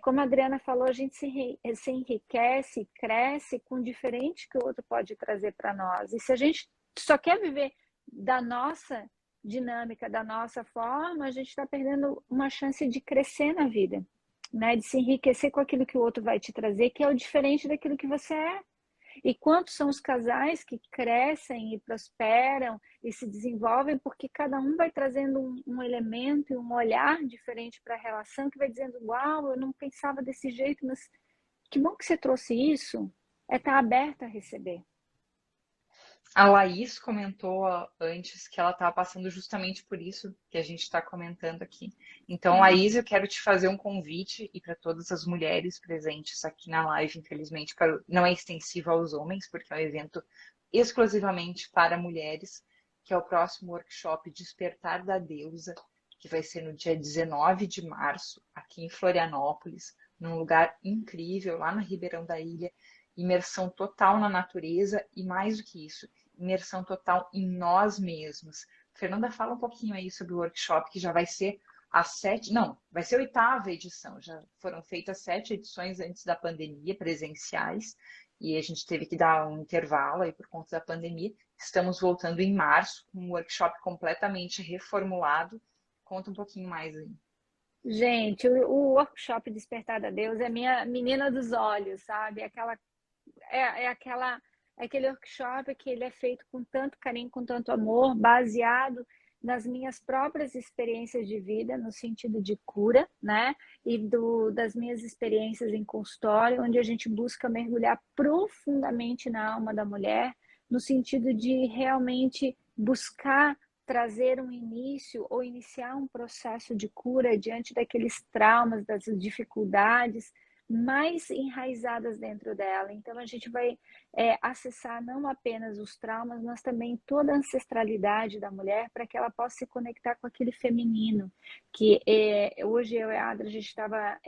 Como a Adriana falou, a gente se enriquece, cresce com o diferente que o outro pode trazer para nós. E se a gente só quer viver da nossa dinâmica, da nossa forma, a gente está perdendo uma chance de crescer na vida, né? De se enriquecer com aquilo que o outro vai te trazer, que é o diferente daquilo que você é. E quantos são os casais que crescem e prosperam e se desenvolvem porque cada um vai trazendo um elemento e um olhar diferente para a relação que vai dizendo, uau, eu não pensava desse jeito, mas que bom que você trouxe isso. É estar aberta a receber. A Laís comentou antes que ela estava passando justamente por isso que a gente está comentando aqui. Então, Laís, eu quero te fazer um convite e para todas as mulheres presentes aqui na live, infelizmente, não é extensivo aos homens, porque é um evento exclusivamente para mulheres, que é o próximo workshop Despertar da Deusa, que vai ser no dia 19 de março, aqui em Florianópolis, num lugar incrível, lá no Ribeirão da Ilha, imersão total na natureza e mais do que isso, imersão total em nós mesmos. Fernanda, fala um pouquinho aí sobre o workshop, que já vai ser vai ser a 8ª edição. Já foram feitas 7 edições antes da pandemia, presenciais, e a gente teve que dar um intervalo aí por conta da pandemia. Estamos voltando em março, com um workshop completamente reformulado. Conta um pouquinho mais aí. Gente, o workshop Despertar da Deus é minha menina dos olhos, sabe? É aquele workshop que ele é feito com tanto carinho, com tanto amor, baseado nas minhas próprias experiências de vida, no sentido de cura, né? E das minhas experiências em consultório, onde a gente busca mergulhar profundamente na alma da mulher, no sentido de realmente buscar trazer um início ou iniciar um processo de cura diante daqueles traumas, das dificuldades mais enraizadas dentro dela. Então, a gente vai acessar não apenas os traumas, mas também toda a ancestralidade da mulher para que ela possa se conectar com aquele feminino. Que hoje eu e a Adra, a gente estava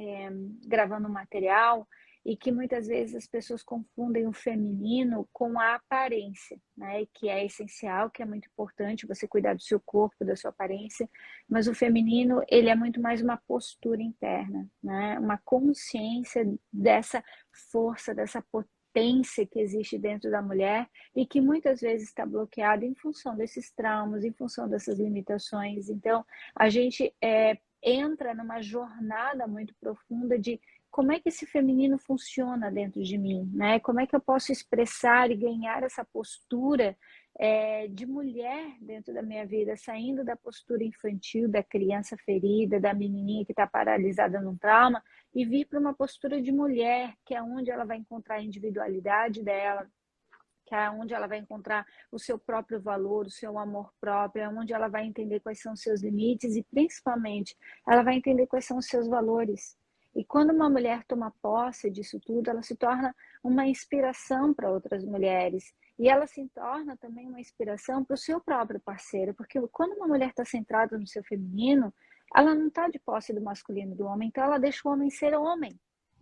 gravando um material e que muitas vezes as pessoas confundem o feminino com a aparência, né? Que é essencial, que é muito importante você cuidar do seu corpo, da sua aparência, mas o feminino, ele é muito mais uma postura interna, né? Uma consciência dessa força, dessa potência que existe dentro da mulher e que muitas vezes está bloqueada em função desses traumas, em função dessas limitações. Então, a gente entra numa jornada muito profunda de como é que esse feminino funciona dentro de mim, né? Como é que eu posso expressar e ganhar essa postura de mulher dentro da minha vida, saindo da postura infantil, da criança ferida, da menininha que está paralisada num trauma, e vir para uma postura de mulher, que é onde ela vai encontrar a individualidade dela, que é onde ela vai encontrar o seu próprio valor, o seu amor próprio, é onde ela vai entender quais são os seus limites e, principalmente, ela vai entender quais são os seus valores. E quando uma mulher toma posse disso tudo, ela se torna uma inspiração para outras mulheres. E ela se torna também uma inspiração para o seu próprio parceiro, porque quando uma mulher está centrada no seu feminino, ela não está de posse do masculino do homem, então ela deixa o homem ser homem.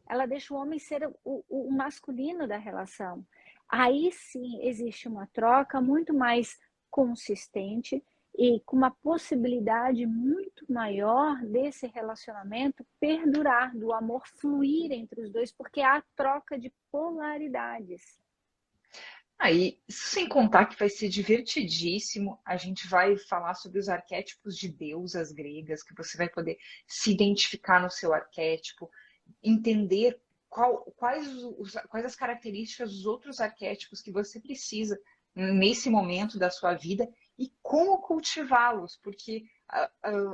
Ela deixa o homem ser o masculino da relação. Aí sim existe uma troca muito mais consistente e com uma possibilidade muito maior desse relacionamento perdurar, do amor fluir entre os dois, porque há troca de polaridades. Aí, isso sem contar que vai ser divertidíssimo. A gente vai falar sobre os arquétipos de deusas gregas, que você vai poder se identificar no seu arquétipo, entender quais as características dos outros arquétipos que você precisa nesse momento da sua vida e como cultivá-los, porque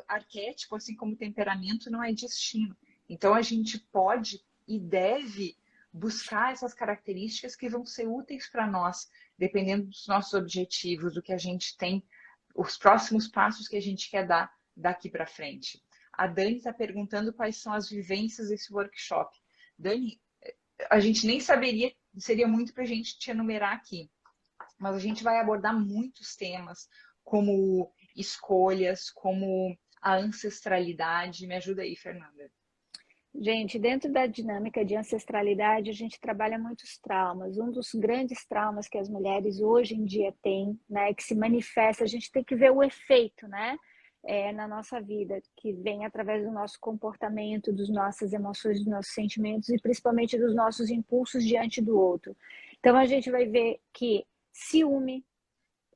arquétipo, assim como temperamento, não é destino. Então, a gente pode e deve buscar essas características que vão ser úteis para nós, dependendo dos nossos objetivos, do que a gente tem, os próximos passos que a gente quer dar daqui para frente. A Dani está perguntando quais são as vivências desse workshop. Dani, a gente nem saberia, seria muito para a gente te enumerar aqui, mas a gente vai abordar muitos temas, como escolhas, como a ancestralidade. Me ajuda aí, Fernanda. Gente, dentro da dinâmica de ancestralidade, a gente trabalha muitos traumas. Um dos grandes traumas que as mulheres hoje em dia têm, né, que se manifesta, a gente tem que ver o efeito, né, na nossa vida, que vem através do nosso comportamento, das nossas emoções, dos nossos sentimentos e principalmente dos nossos impulsos diante do outro. Então, a gente vai ver que ciúme,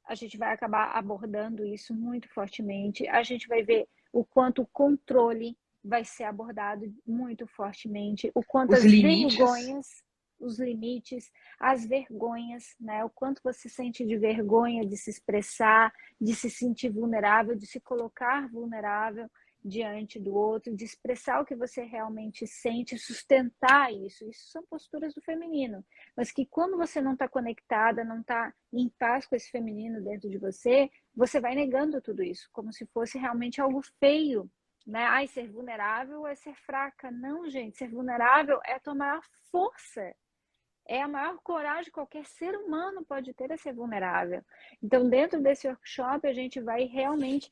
a gente vai acabar abordando isso muito fortemente. A gente vai ver o quanto o controle vai ser abordado muito fortemente, o quanto Os as limites. vergonhas, os limites, as vergonhas, né? O quanto você sente de vergonha de se expressar, de se sentir vulnerável, de se colocar vulnerável diante do outro, de expressar o que você realmente sente, sustentar isso. Isso são posturas do feminino, mas que quando você não está conectada, não está em paz com esse feminino dentro de você, você vai negando tudo isso, como se fosse realmente algo feio, né? Ai, ser vulnerável é ser fraca. Não, gente, ser vulnerável é tomar força. É a maior coragem que qualquer ser humano pode ter, é ser vulnerável. Então, dentro desse workshop, a gente vai realmente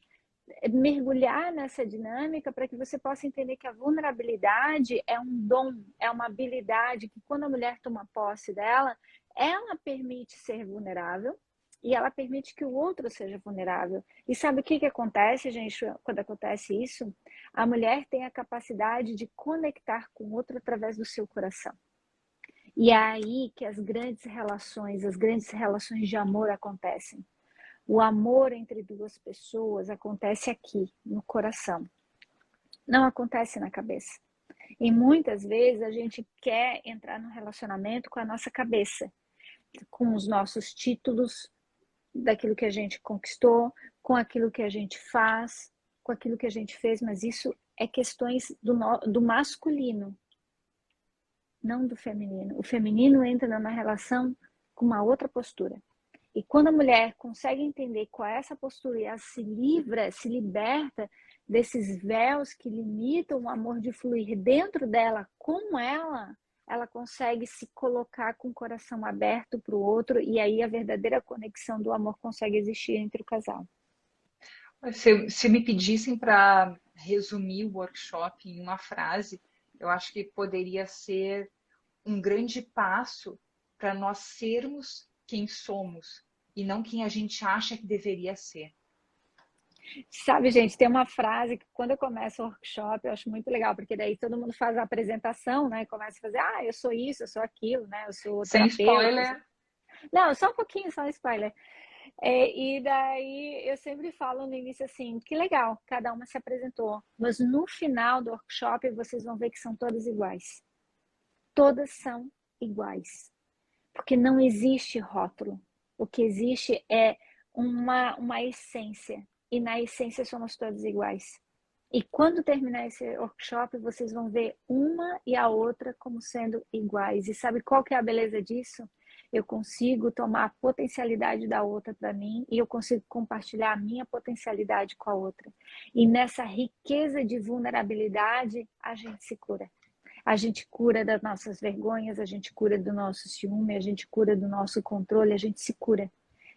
mergulhar nessa dinâmica para que você possa entender que a vulnerabilidade é um dom, é uma habilidade que quando a mulher toma posse dela, ela permite ser vulnerável e ela permite que o outro seja vulnerável. E sabe o que acontece, gente, quando acontece isso? A mulher tem a capacidade de conectar com o outro através do seu coração. E é aí que as grandes relações de amor acontecem. O amor entre duas pessoas acontece aqui, no coração. Não acontece na cabeça. E muitas vezes a gente quer entrar no relacionamento com a nossa cabeça, com os nossos títulos, daquilo que a gente conquistou, com aquilo que a gente faz, com aquilo que a gente fez, mas isso é questões do masculino, não do feminino. O feminino entra numa relação com uma outra postura. E quando a mulher consegue entender qual é essa postura e ela se livra, se liberta desses véus que limitam o amor de fluir dentro dela, com ela consegue se colocar com o coração aberto para o outro e aí a verdadeira conexão do amor consegue existir entre o casal. Se me pedissem para resumir o workshop em uma frase, eu acho que poderia ser um grande passo para nós sermos quem somos e não quem a gente acha que deveria ser. Sabe, gente, tem uma frase que quando eu começo o workshop eu acho muito legal, porque daí todo mundo faz a apresentação, né? Começa a fazer, eu sou isso, eu sou aquilo, né? Eu sou Sem terapeuta. spoiler, Não, só um pouquinho, só um spoiler. E daí eu sempre falo no início assim, que legal, cada uma se apresentou, mas no final do workshop vocês vão ver que são todas iguais. Todas são iguais, porque não existe rótulo. O que existe é uma essência, e na essência somos todos iguais. E quando terminar esse workshop, vocês vão ver uma e a outra como sendo iguais. E sabe qual que é a beleza disso? Eu consigo tomar a potencialidade da outra para mim e eu consigo compartilhar a minha potencialidade com a outra. E nessa riqueza de vulnerabilidade, a gente se cura. A gente cura das nossas vergonhas, a gente cura do nosso ciúme, a gente cura do nosso controle, a gente se cura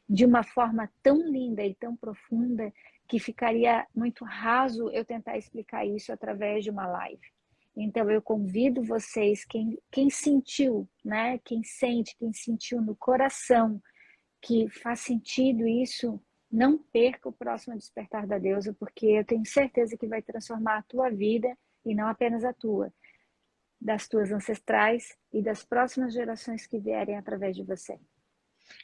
de uma forma tão linda e tão profunda que ficaria muito raso eu tentar explicar isso através de uma live. Então eu convido vocês, quem sentiu, né? Quem sente, quem sentiu no coração que faz sentido isso, não perca o próximo Despertar da Deusa, porque eu tenho certeza que vai transformar a tua vida e não apenas a tua, das tuas ancestrais e das próximas gerações que vierem através de você.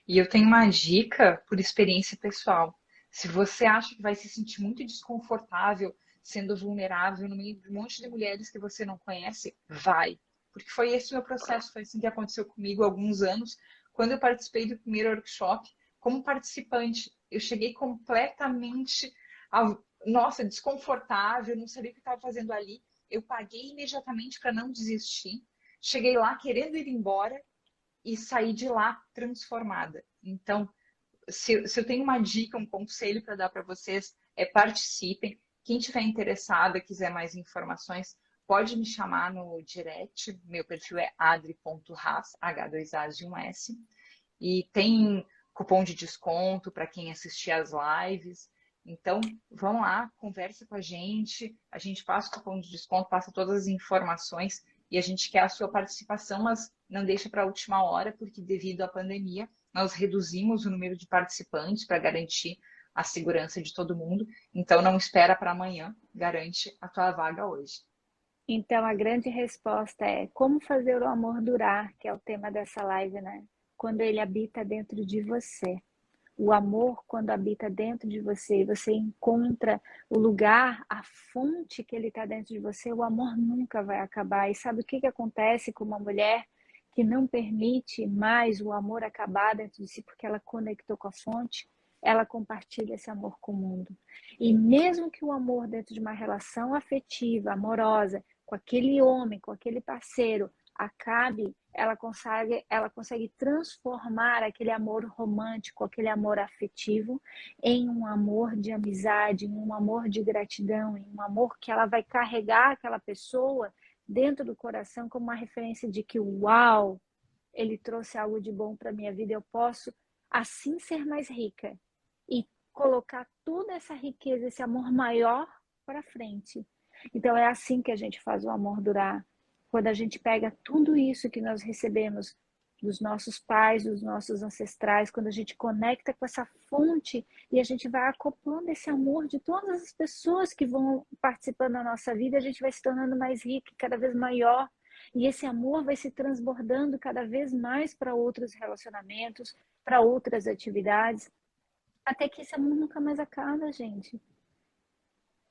e eu tenho uma dica por experiência pessoal. Se você acha que vai se sentir muito desconfortável sendo vulnerável no meio de um monte de mulheres que você não conhece, vai. Porque foi esse o meu processo, foi assim que aconteceu comigo há alguns anos, quando eu participei do primeiro workshop como participante. Eu cheguei completamente, nossa, desconfortável, não sabia o que estava fazendo ali. Eu paguei imediatamente para não desistir. Cheguei lá querendo ir embora e sair de lá transformada. Então, se eu tenho uma dica, um conselho para dar para vocês, é participem. Quem tiver interessada, quiser mais informações, pode me chamar no direct. Meu perfil é adri.ras, H2As e um S. E tem cupom de desconto para quem assistir às lives. Então, vão lá, conversa com a gente passa o cupom de desconto, passa todas as informações e a gente quer a sua participação, mas não deixa para a última hora, porque devido à pandemia, nós reduzimos o número de participantes para garantir a segurança de todo mundo. Então, não espera para amanhã, garante a tua vaga hoje. Então, a grande resposta é como fazer o amor durar, que é o tema dessa live, né? Quando ele habita dentro de você. O amor, quando habita dentro de você, você encontra o lugar, a fonte que ele está dentro de você, o amor nunca vai acabar. E sabe o que acontece com uma mulher que não permite mais o amor acabar dentro de si, porque ela conectou com a fonte, ela compartilha esse amor com o mundo. E mesmo que o amor dentro de uma relação afetiva, amorosa, com aquele homem, com aquele parceiro, acabe, ela consegue transformar aquele amor romântico, aquele amor afetivo, em um amor de amizade, em um amor de gratidão, em um amor que ela vai carregar aquela pessoa dentro do coração como uma referência de que, uau, ele trouxe algo de bom para a minha vida, eu posso assim ser mais rica e colocar toda essa riqueza, esse amor maior para frente. Então é assim que a gente faz o amor durar. Quando a gente pega tudo isso que nós recebemos dos nossos pais, dos nossos ancestrais, quando a gente conecta com essa fonte e a gente vai acoplando esse amor de todas as pessoas que vão participando da nossa vida, a gente vai se tornando mais rico, cada vez maior. E esse amor vai se transbordando cada vez mais para outros relacionamentos, para outras atividades, até que esse amor nunca mais acaba, gente.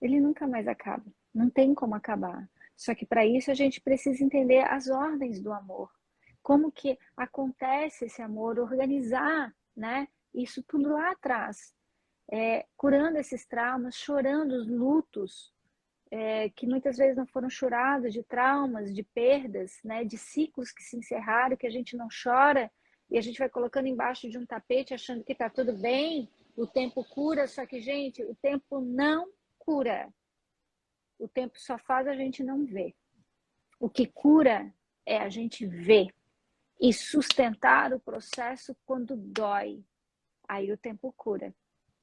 Ele nunca mais acaba. Não tem como acabar. Só que para isso a gente precisa entender as ordens do amor. Como que acontece esse amor, organizar, né? Isso tudo lá atrás. Curando esses traumas, chorando os lutos, que muitas vezes não foram chorados, de traumas, de perdas, né? De ciclos que se encerraram, que a gente não chora, e a gente vai colocando embaixo de um tapete achando que está tudo bem, o tempo cura, só que, gente, o tempo não cura. O tempo só faz a gente não ver. O que cura é a gente ver e sustentar o processo quando dói. Aí o tempo cura.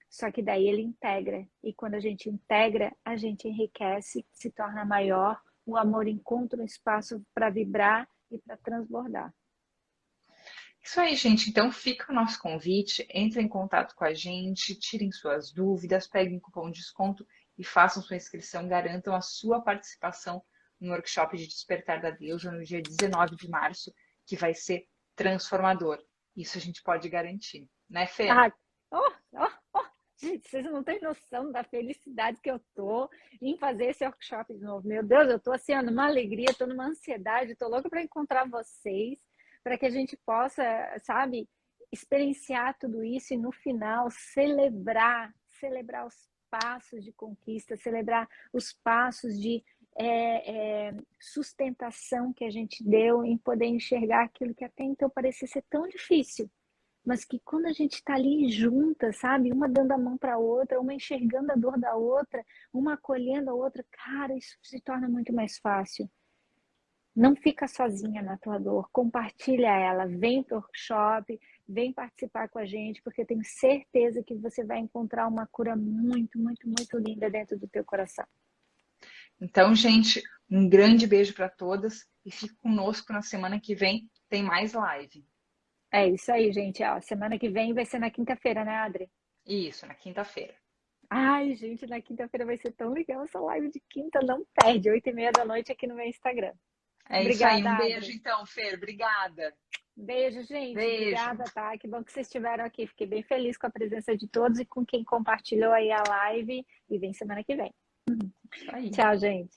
Só que daí ele integra. E quando a gente integra, a gente enriquece, se torna maior, o amor encontra um espaço para vibrar e para transbordar. Isso aí, gente. Então fica o nosso convite. Entrem em contato com a gente, tirem suas dúvidas, peguem cupom de desconto e façam sua inscrição. Garantam a sua participação no workshop de Despertar da Deusa no dia 19 de março, que vai ser transformador. Isso a gente pode garantir, né, Fê? Ah, oh, oh, oh. Gente, vocês não têm noção da felicidade que eu tô em fazer esse workshop de novo. Meu Deus, eu tô assim, numa alegria, tô numa ansiedade, tô louca para encontrar vocês, para que a gente possa, sabe, experienciar tudo isso e no final celebrar os passos de conquista, celebrar os passos de sustentação que a gente deu em poder enxergar aquilo que até então parecia ser tão difícil, mas que quando a gente está ali junta, sabe? Uma dando a mão para a outra, uma enxergando a dor da outra, uma acolhendo a outra, cara, isso se torna muito mais fácil. Não fica sozinha na tua dor, compartilha ela, vem para o workshop, vem participar com a gente, porque eu tenho certeza que você vai encontrar uma cura muito, muito, muito linda dentro do teu coração. Então, gente, um grande beijo para todas e fique conosco na semana que vem, tem mais live. É isso aí, gente. Ó, semana que vem vai ser na quinta-feira, né, Adri? Isso, na quinta-feira. Ai, gente, na quinta-feira vai ser tão legal essa live de quinta. Não perde, 8h30 da noite aqui no meu Instagram. É isso aí, Obrigada, um beijo Adri. então, Fer, obrigada. Beijo, gente. Beijo. Obrigada, tá? Que bom que vocês estiveram aqui. Fiquei bem feliz com a presença de todos e com quem compartilhou aí a live. E vem semana que vem. Isso aí. Tchau, gente.